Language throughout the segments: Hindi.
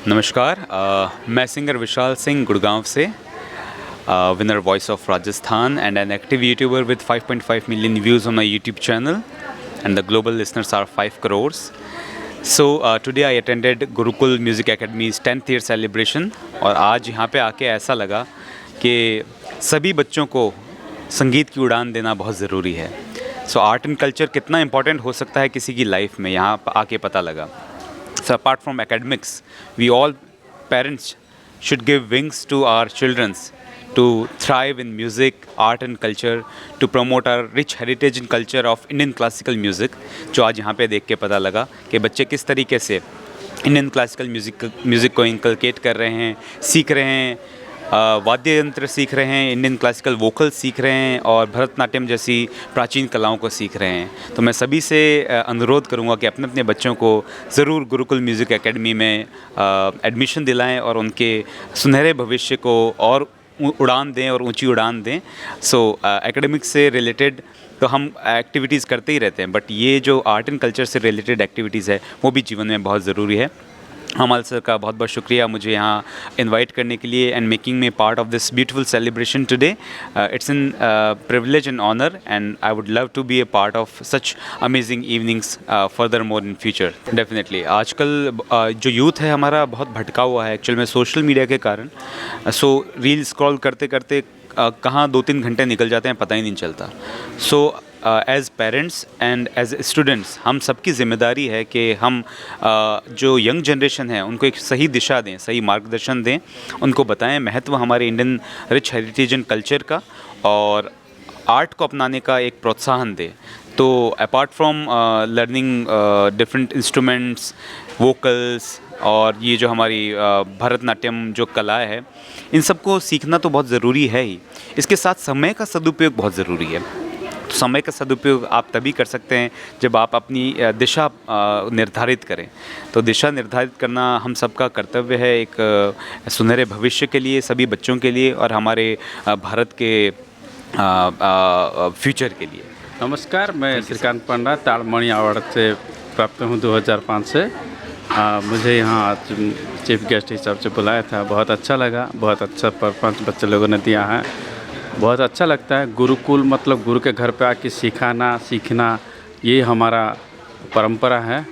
नमस्कार। मैं सिंगर विशाल सिंह गुड़गांव से, winner voice of Rajasthan and an active YouTuber with 5.5 million views on my YouTube channel and the global listeners are 5 crores. So today I attended Gurukul Music Academy's 10th year celebration और आज यहाँ पे आके ऐसा लगा कि सभी बच्चों को संगीत की उड़ान देना बहुत ज़रूरी है। सो आर्ट एंड कल्चर कितना इम्पोर्टेंट हो सकता है किसी की लाइफ में, यहाँ आके पता लगा। So apart from academics, we all parents should give wings to our children to thrive in music, art and culture, to promote our rich heritage and culture of Indian classical music, जो आज यहाँ पे देख के पता लगा कि बच्चे किस तरीके से इंडियन क्लासिकल म्यूज़िक को इनकलकेट कर रहे हैं, सीख रहे हैं, वाद्य यंत्र सीख रहे हैं, इंडियन क्लासिकल वोकल सीख रहे हैं और भरतनाट्यम जैसी प्राचीन कलाओं को सीख रहे हैं। तो मैं सभी से अनुरोध करूंगा कि अपने अपने बच्चों को ज़रूर गुरुकुल म्यूज़िक एकेडमी में एडमिशन दिलाएं और उनके सुनहरे भविष्य को और उड़ान दें और ऊंची उड़ान दें। सो एकेडमिक्स से रिलेटेड तो हम एक्टिविटीज़ करते ही रहते हैं, बट ये जो आर्ट एंड कल्चर से रिलेटेड एक्टिविटीज़ है वो भी जीवन में बहुत ज़रूरी है। हमाल सर का बहुत बहुत शुक्रिया मुझे यहाँ इनवाइट करने के लिए and making me part of this beautiful celebration today. It's an privilege and honour and I would love to be a part of such amazing evenings furthermore in future. Definitely आजकल जो यूथ है हमारा बहुत भटका हुआ है एक्चुअल में सोशल मीडिया के कारण। सो रील स्क्रॉल करते करते कहाँ 2-3 घंटे निकल जाते हैं पता ही नहीं चलता। So as parents and as students हम सबकी ज़िम्मेदारी है कि हम जो यंग जनरेशन है उनको एक सही दिशा दें, सही मार्गदर्शन दें, उनको बताएं महत्व हमारे Indian rich heritage and culture का और आर्ट को अपनाने का एक प्रोत्साहन दें। तो apart from learning different instruments, vocals और ये जो हमारी भरतनाट्यम जो कला है, इन सबको सीखना तो बहुत ज़रूरी है ही। इसके साथ समय का सदुपयोग बहुत ज़रूरी है। तो समय का सदुपयोग आप तभी कर सकते हैं जब आप अपनी दिशा निर्धारित करें। तो दिशा निर्धारित करना हम सबका कर्तव्य है, एक सुनहरे भविष्य के लिए, सभी बच्चों के लिए और हमारे भारत के फ्यूचर के लिए। नमस्कार, मैं श्रीकांत पंडा ताड़मणि अवार्ड से प्राप्त हूँ 2005 से। मुझे यहाँ आज चीफ गेस्ट हिसाब से बुलाया था, बहुत अच्छा लगा, बहुत अच्छा परफॉर्मेंस बच्चे लोगों ने दिया है, बहुत अच्छा लगता है। गुरुकुल मतलब गुरु के घर पे आके सिखाना सीखना, ये हमारा परंपरा है।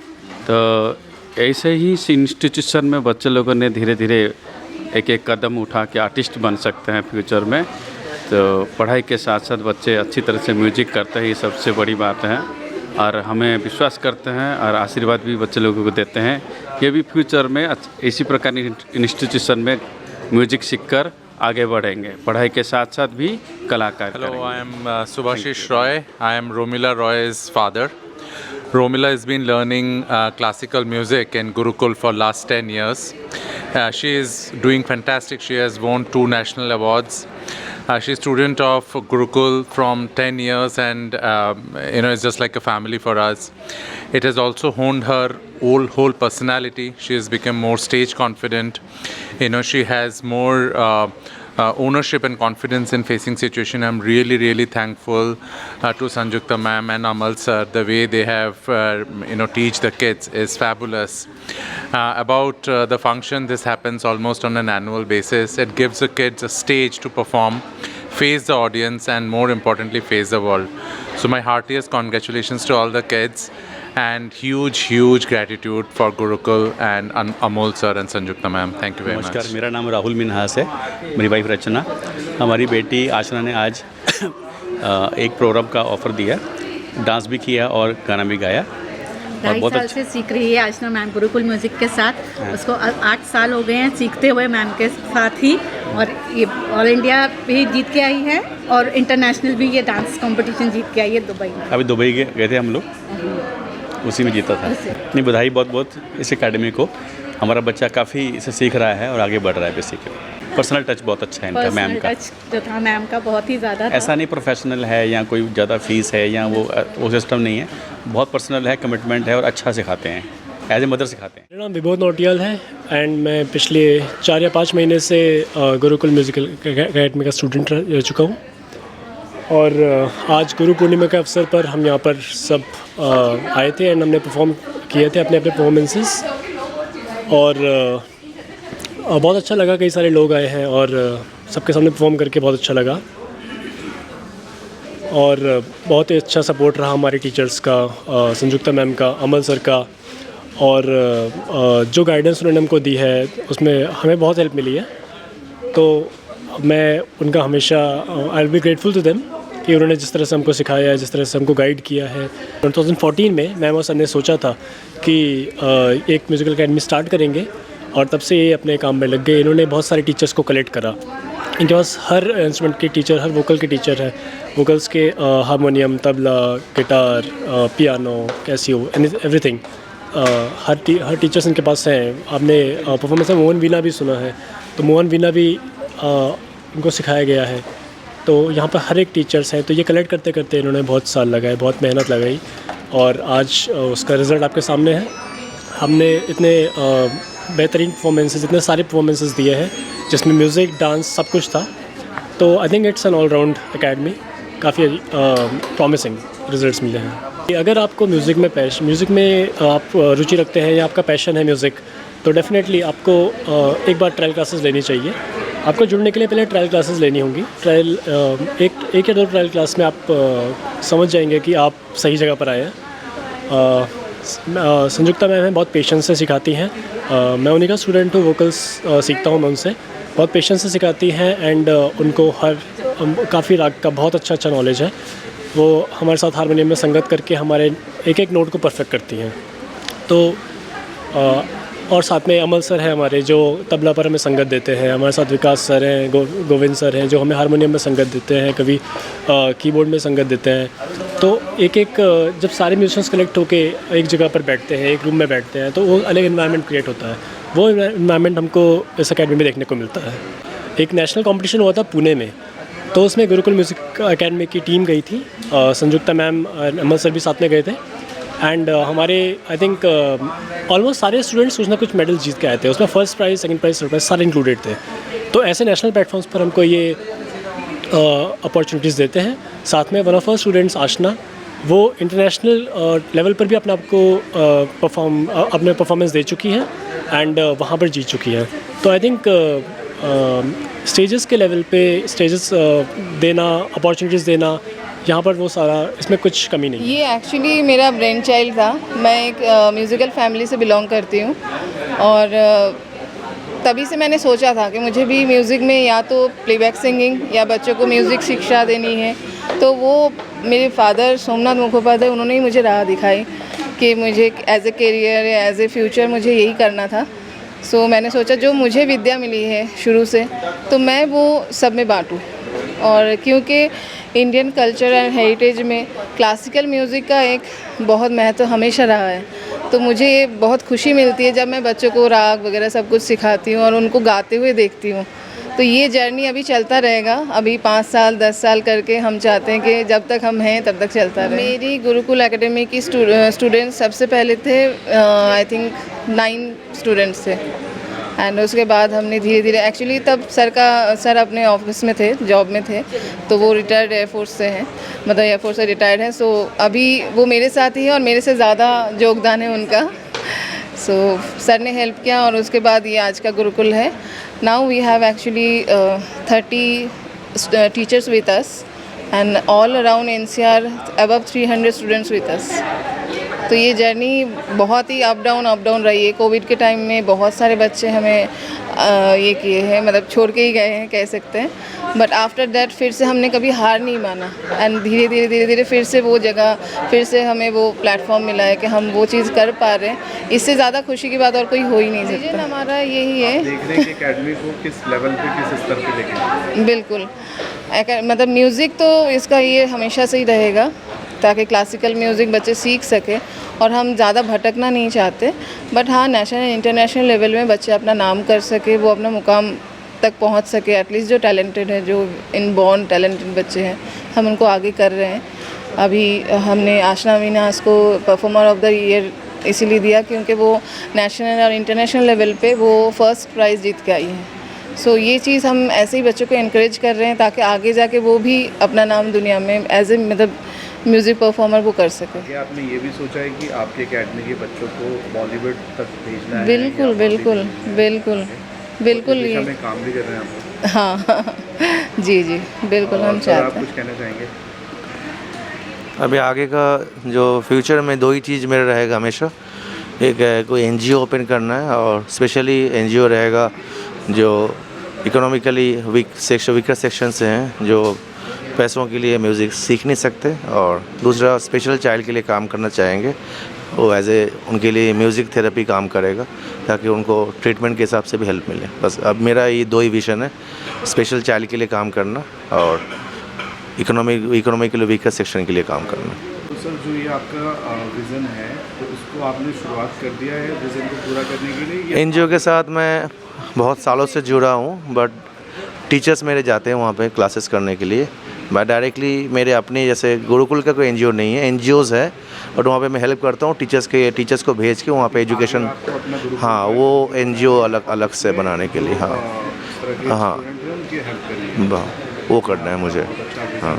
तो ऐसे ही इस इंस्टीट्यूशन में बच्चे लोगों ने धीरे धीरे एक एक कदम उठा के आर्टिस्ट बन सकते हैं फ्यूचर में। तो पढ़ाई के साथ साथ बच्चे अच्छी तरह से म्यूजिक करते हैं, ये सबसे बड़ी बात है और हमें विश्वास करते हैं और आशीर्वाद भी बच्चे लोगों को देते हैं। ये भी फ्यूचर में इसी प्रकार की इंस्टीट्यूशन में म्यूजिक सीखकर आगे बढ़ेंगे, पढ़ाई के साथ साथ भी कलाकार। Hello, I am Subhashish Roy. I am Romila Roy's father. Romila has been learning classical music in Gurukul for last 10 years. She is doing fantastic. She has won 2 national awards. She's student of Gurukul from 10 years and it's just like a family for us. It has also honed her whole personality. She has become more stage confident. She has more ownership and confidence in facing situation. I'm really thankful to Sanjukta ma'am and Amal sir. The way they have teach the kids is fabulous. About the function, this happens almost on an annual basis. It gives the kids a stage to perform, face the audience and more importantly face the world. So my heartiest congratulations to all the kids and huge gratitude for Gurukul and Amol sir and Sanjukta ma'am. Thank you very much. नमस्कार, मेरा नाम राहुल मिन्हास है, मेरी वाइफ रचना। हमारी बेटी आशना ने आज एक प्रोग्राम का ऑफ़र दिया, डांस भी किया और गाना भी गाया। 2.5 साल से सीख रही है आशना मैम गुरुकुल म्यूज़िक के साथ। उसको 8 साल हो गए हैं सीखते हुए मैम के साथ ही, और ये ऑल इंडिया भी जीत के आई है और इंटरनेशनल भी ये डांस कंपटीशन जीत के आई है दुबई में। अभी दुबई गए थे हम लोग, उसी में जीता था। नहीं, बधाई बहुत बहुत इस एकेडमी को। हमारा बच्चा काफ़ी इसे सीख रहा है और आगे बढ़ रहा है। बेसिकली पर्सनल टच बहुत अच्छा है इनका, मैम का टच जो था मैम का बहुत ही ज़्यादा था। ऐसा नहीं प्रोफेशनल है या कोई ज़्यादा फीस है या वो सिस्टम नहीं है, बहुत पर्सनल है, कमिटमेंट है और अच्छा सिखाते हैं, एज ए मदर सिखाते हैं। मेरा नाम विबोध नोटियाल है एंड मैं पिछले 4 या 5 महीने से गुरुकुल म्यूज़िकल एकेडमी का स्टूडेंट रह चुका हूँ। और आज गुरु पूर्णिमा के अवसर पर हम यहाँ पर सब आए थे एंड हमने परफॉर्म किए थे अपने परफॉर्मेंसेस। और बहुत अच्छा लगा, कई सारे लोग आए हैं और सबके सामने परफॉर्म करके बहुत अच्छा लगा और बहुत ही अच्छा सपोर्ट रहा हमारे टीचर्स का, संजुक्ता मैम का, अमल सर का, और जो गाइडेंस उन्होंने हमको दी है उसमें हमें बहुत हेल्प मिली है। तो मैं उनका हमेशा I will be grateful to them कि उन्होंने जिस तरह से हमको सिखाया है, जिस तरह से हमको गाइड किया है। 2014 में मैम और सर ने सोचा था कि एक म्यूज़िकल अकेडमी स्टार्ट करेंगे और तब से ये अपने काम में लग गए। इन्होंने बहुत सारे टीचर्स को कलेक्ट करा, इनके पास हर इंस्ट्रूमेंट के टीचर, हर वोकल के टीचर है, वोकल्स के harmonium, tabla, guitar, piano, Casio, everything, हर टीचर्स इनके पास हैं। आपने परफॉर्मेंस में मोहन वीणा भी सुना है, तो मोहन वीणा भी इनको सिखाया गया है। तो यहाँ पर हर एक टीचर्स हैं। तो ये कलेक्ट करते करते इन्होंने बहुत साल लगाए, बहुत मेहनत लगाई और आज उसका रिज़ल्ट आपके सामने है। हमने इतने बेहतरीन परफॉर्मेंसेस, इतने सारे परफॉर्मेंसेस दिए हैं जिसमें म्यूज़िक, डांस, सब कुछ था। तो I think it's an all round academy, काफ़ी प्रॉमिसिंग रिजल्ट्स मिले हैं। अगर आपको म्यूज़िक में आप रुचि रखते हैं या आपका पैशन है म्यूज़िक, तो डेफिनेटली आपको एक बार ट्रायल क्लासेस लेनी चाहिए। आपको जुड़ने के लिए पहले ट्रायल क्लासेस लेनी होंगी। ट्रायल एक या दो ट्रायल क्लास में आप समझ जाएंगे कि आप सही जगह पर आए हैं। संजुक्ता मैम हैं, बहुत पेशेंस से सिखाती हैं। मैं उन्हीं का स्टूडेंट हूँ, वोकल्स सीखता हूँ मैं उनसे। बहुत पेशेंस से सिखाती हैं एंड उनको काफ़ी राग का बहुत अच्छा नॉलेज है। वो हमारे साथ हारमोनियम में संगत करके हमारे एक एक नोट को परफेक्ट करती हैं। तो और साथ में अमल सर हैं हमारे, जो तबला पर हमें संगत देते हैं। हमारे साथ विकास सर हैं, गोविंद सर हैं, जो हमें हारमोनियम में संगत देते हैं, कभी कीबोर्ड में संगत देते हैं। तो एक जब सारे म्यूजिशियंस कलेक्ट होके एक जगह पर बैठते हैं, एक रूम में बैठते हैं, तो वो अलग इन्वायरमेंट क्रिएट होता है। वो इन्वायरमेंट हमको इस अकेडमी में देखने को मिलता है। एक नेशनल कॉम्पिटिशन हुआ था पुणे में, तो उसमें गुरुकुल म्यूज़िक अकेडमी की टीम गई थी। संजुक्ता मैम और अमल सर भी साथ में गए थे एंड हमारे आई थिंक ऑलमोस्ट सारे स्टूडेंट्स कुछ ना कुछ मेडल जीत के आए थे। उसमें first prize, second prize, third prize सारे इंक्लूडेड थे। तो ऐसे नेशनल प्लेटफॉर्म्स पर हमको ये अपॉर्चुनिटीज़ देते हैं। साथ में वन ऑफ आवर स्टूडेंट्स आशना, वो इंटरनेशनल लेवल पर भी अपने परफॉर्मेंस दे चुकी हैं एंड वहाँ पर जीत चुकी हैं। तो आई थिंक स्टेजेस के लेवल पे स्टेजेस देना, अपॉर्चुनिटीज़ देना, यहाँ पर वो सारा, इसमें कुछ कमी नहीं है। ये एक्चुअली मेरा ब्रेन चाइल्ड था। मैं एक म्यूज़िकल फैमिली से बिलोंग करती हूँ और तभी से मैंने सोचा था कि मुझे भी म्यूज़िक में या तो प्लेबैक सिंगिंग या बच्चों को म्यूज़िक शिक्षा देनी है। तो वो मेरे फादर सोमनाथ मुखोपाध्याय, उन्होंने ही मुझे राह दिखाई कि मुझे एज ए करियर या एज ए फ्यूचर मुझे यही करना था। सो मैंने सोचा जो मुझे विद्या मिली है शुरू से, तो मैं वो सब में बांटूँ। और क्योंकि इंडियन कल्चर एंड हेरिटेज में क्लासिकल म्यूज़िक का एक बहुत महत्व हमेशा रहा है, तो मुझे ये बहुत खुशी मिलती है जब मैं बच्चों को राग वगैरह सब कुछ सिखाती हूँ और उनको गाते हुए देखती हूँ। तो ये जर्नी अभी चलता रहेगा। अभी 5 साल 10 साल करके हम चाहते हैं कि जब तक हम हैं तब तक चलता रहे। मेरी गुरुकुल एकेडमी की स्टूडेंट्स सबसे पहले थे आई थिंक 9 स्टूडेंट्स थे एंड उसके बाद हमने धीरे धीरे, एक्चुअली तब सर अपने ऑफिस में थे, जॉब में थे, तो वो रिटायर्ड एयरफोर्स से हैं, मतलब एयरफोर्स से रिटायर्ड हैं। सो अभी वो मेरे साथ ही है और मेरे से ज़्यादा योगदान है उनका। सो सर ने हेल्प किया और उसके बाद ये आज का गुरुकुल है। Now we have actually 30 teachers with us and all around NCR above 300 students with us. तो ये जर्नी बहुत ही अप डाउन रही है। कोविड के टाइम में बहुत सारे बच्चे हमें ये किए हैं, मतलब छोड़ के ही गए हैं कह सकते हैं। बट आफ्टर दैट फिर से हमने कभी हार नहीं माना एंड धीरे धीरे फिर से वो जगह, फिर से हमें वो प्लेटफॉर्म मिला है कि हम वो चीज़ कर पा रहे हैं। इससे ज़्यादा खुशी की बात और कोई हो ही नहीं सकता। हमारा यही है, देख रहे हैं कि एकेडमी को किस लेवल पे, किस स्तर पे लेके। बिल्कुल, मतलब म्यूज़िक तो इसका ये हमेशा से ही रहेगा ताकि क्लासिकल म्यूज़िक बच्चे सीख सकें और हम ज़्यादा भटकना नहीं चाहते। बट हाँ, नेशनल इंटरनेशनल लेवल में बच्चे अपना नाम कर सके, वो अपना मुकाम तक पहुंच सके। एटलीस्ट जो टैलेंटेड है, जो इनबॉर्न टैलेंटेड बच्चे हैं, हम उनको आगे कर रहे हैं। अभी हमने आशना विनाश को परफॉर्मर ऑफ द ईयर इसीलिए दिया क्योंकि वो नेशनल और इंटरनेशनल लेवल पे वो फर्स्ट प्राइज़ जीत के आई हैं। सो ये चीज़ हम ऐसे ही बच्चों को इनक्रेज कर रहे हैं ताकि आगे जाके वो भी अपना नाम दुनिया में एज ए मतलब म्यूज़िक परफॉर्मर वो कर सके। क्या आपने ये भी सोचा है कि आपकी एकेडमी के बच्चों को बॉलीवुड तक भेजना है? बिल्कुल बिल्कुल बिल्कुल बिल्कुल दिशा ये में काम भी कर रहे हैं आप। हाँ जी जी बिल्कुल हम और सर, आप चाहते हैं। कुछ कहना चाहेंगे? अभी आगे का जो फ्यूचर में दो ही चीज़ मेरा रहेगा हमेशा। एक है कोई एनजीओ ओपन करना है, और स्पेशली एनजीओ रहेगा जो इकोनॉमिकली वीकर सेक्शन से हैं, जो पैसों के लिए म्यूज़िक सीख नहीं सकते। और दूसरा स्पेशल चाइल्ड के लिए काम करना चाहेंगे, वो एज ए उनके लिए म्यूज़िक थेरेपी काम करेगा ताकि उनको ट्रीटमेंट के हिसाब से भी हेल्प मिले। बस अब मेरा ये दो ही विजन है, स्पेशल चाइल्ड के लिए काम करना और इकोनॉमिकली वीकर सेक्शन के लिए काम करना। तो सर, जो ये आपका विज़न है, तो उसको आपने शुरुआत कर दिया है विज़न को पूरा करने के लिए या एनजीओ के साथ मैं बहुत सालों से जुड़ा हूँ, बट टीचर्स मेरे जाते हैं वहाँ पे क्लासेस करने के लिए। मैं डायरेक्टली मेरे अपने जैसे गुरुकुल का कोई एनजीओ नहीं है, एनजीओज़ है, बट वहाँ पे मैं हेल्प करता हूँ टीचर्स को भेज के वहाँ पे एजुकेशन। आपको अपना गुरुकुल हाँ, वो एनजीओ अलग से बनाने के लिए। हाँ तरह के हाँ स्टूडेंट हैं, उनकी हेल्प करनी है? वो करना है मुझे। हाँ।